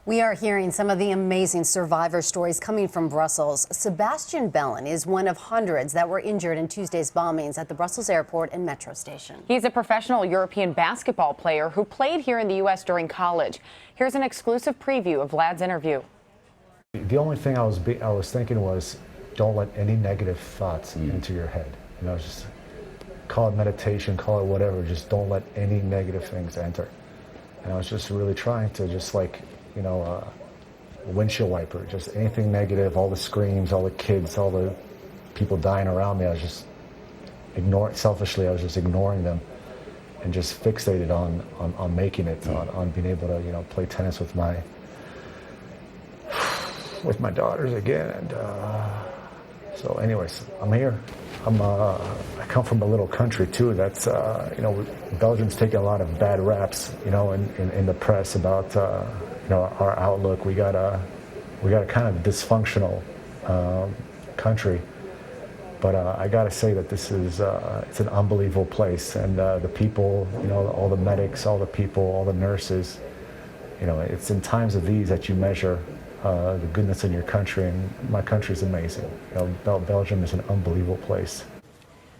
We are hearing some of the amazing survivor stories coming from Brussels. Sebastien Bellin is one of hundreds that were injured in Tuesday's bombings at the Brussels airport and metro station. He's a professional European basketball player who played here in the U.S. during college. Here's an exclusive preview of Vlad's interview. The only thing I was thinking was, don't let any negative thoughts into your head. You know, just call it meditation, call it whatever. Just don't let any negative things enter. And I was just really trying to just like, you know, a windshield wiper, just anything negative, all the screams, all the kids, all the people dying around me. I was just selfishly, I was just ignoring them and just fixated on making it, on being able to, you know, play tennis with my daughters again. And so anyways, I'm here. I come from a little country too that's, you know, Belgium's taking a lot of bad raps, you know, in the press about, you know, our outlook. We got a kind of dysfunctional country, but I got to say that this is it's an unbelievable place, and the people, you know, all the medics, all the people, all the nurses, you know, it's in times of these that you measure the goodness in your country, and my country is amazing. You know, Belgium is an unbelievable place.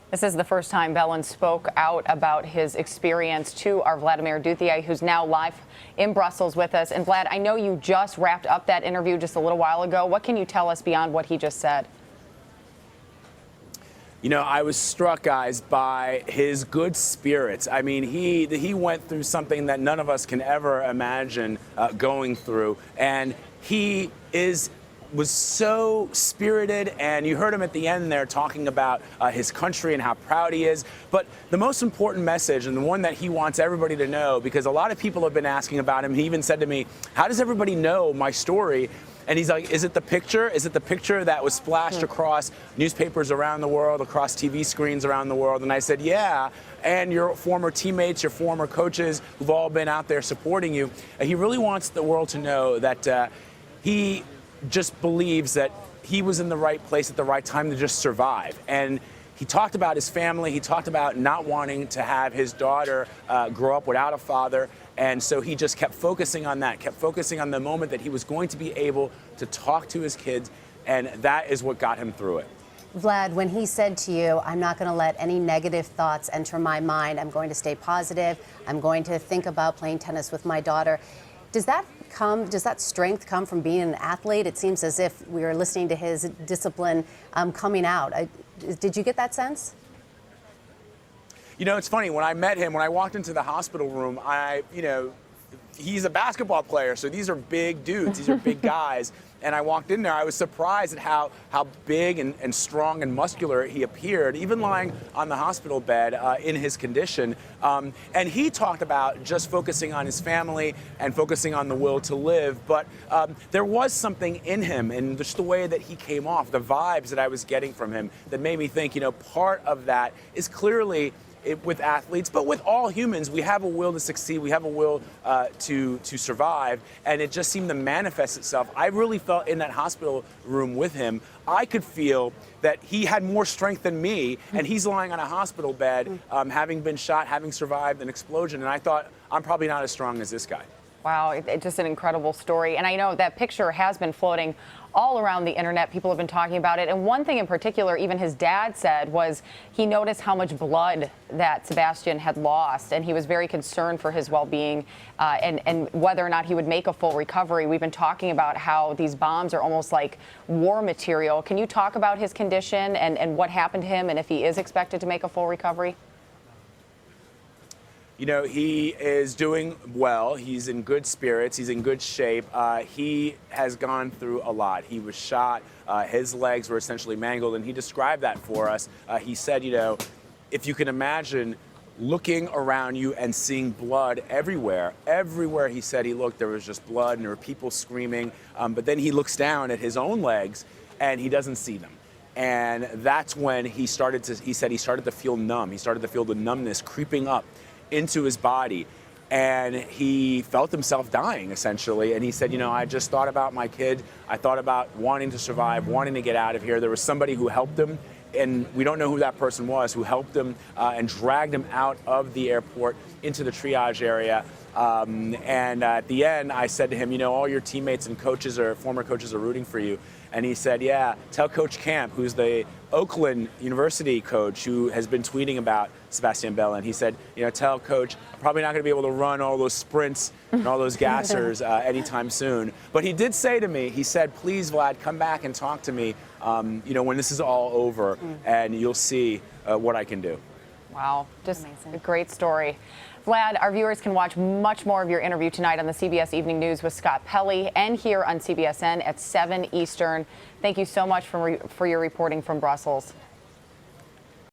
This is the first time Bellin spoke out about his experience to our Vladimir Duthiers, who's now live in Brussels with us. And Vlad, I know you just wrapped up that interview just a little while ago. What can you tell us beyond what he just said? You know, I was struck, guys, by his good spirits. I mean, he went through something that none of us can ever imagine going through, and he was so spirited, and you heard him at the end there talking about his country and how proud he is. But the most important message, and the one that he wants everybody to know, because a lot of people have been asking about him, he even said to me, how does everybody know my story? And he's like, is it the picture? Is it the picture that was splashed across newspapers around the world, across TV screens around the world? And I said, yeah, and your former teammates, your former coaches who've all been out there supporting you. He really wants the world to know that he just believes that he was in the right place at the right time to just survive. And he talked about his family. He talked about not wanting to have his daughter grow up without a father. And so he just kept focusing on that, kept focusing on the moment that he was going to be able to talk to his kids. And that is what got him through it. Vlad, when he said to you, I'm not going to let any negative thoughts enter my mind, I'm going to stay positive, I'm going to think about playing tennis with my daughter, does that strength come from being an athlete? It seems as if we are listening to his discipline coming out. Did you get that sense? You know, it's funny, when I met him, when I walked into the hospital room, you know, he's a basketball player, so these are big dudes, these are big guys. And I walked in there, I was surprised at how big and strong and muscular he appeared, even lying on the hospital bed in his condition. And he talked about just focusing on his family and focusing on the will to live. But there was something in him, and just the way that he came off, the vibes that I was getting from him, that made me think, you know, part of that is clearly with athletes, but with all humans, we have a will to succeed. We have a will to survive, and it just seemed to manifest itself. I really felt in that hospital room with him, I could feel that he had more strength than me, and he's lying on a hospital bed, having been shot, having survived an explosion, and I thought, I'm probably not as strong as this guy. Wow, it's just an incredible story. And I know that picture has been floating all around the internet. People have been talking about it. And one thing in particular, even his dad said, was he noticed how much blood that Sebastien had lost. And he was very concerned for his well-being and whether or not he would make a full recovery. We've been talking about how these bombs are almost like war material. Can you talk about his condition and what happened to him and if he is expected to make a full recovery? You know, he is doing well. He's in good spirits. He's in good shape. He has gone through a lot. He was shot. His legs were essentially mangled, and he described that for us. He said, you know, if you can imagine looking around you and seeing blood everywhere. Everywhere he said he looked, there was just blood, and there were people screaming. But then he looks down at his own legs, and he doesn't see them. And that's when he said he started to feel numb. He started to feel the numbness creeping up into his body, and he felt himself dying essentially. And he said, you know, I just thought about my kid. I thought about wanting to survive, wanting to get out of here. There was somebody who helped him, and we don't know who that person was, who helped him and dragged him out of the airport into the triage area. And at the end, I said to him, you know, all your teammates and coaches or former coaches are rooting for you. And he said, yeah, tell Coach Camp, who's the Oakland University coach who has been tweeting about Sebastien Bellin. He said, you know, tell Coach, I'm probably not going to be able to run all those sprints and all those gassers anytime soon. But he did say to me, he said, please, Vlad, come back and talk to me, you know, when this is all over, and you'll see what I can do. Wow, just Amazing. a great story. Vlad, our viewers can watch much more of your interview tonight on the CBS Evening News with Scott Pelley and here on CBSN at 7 Eastern. Thank you so much for your reporting from Brussels.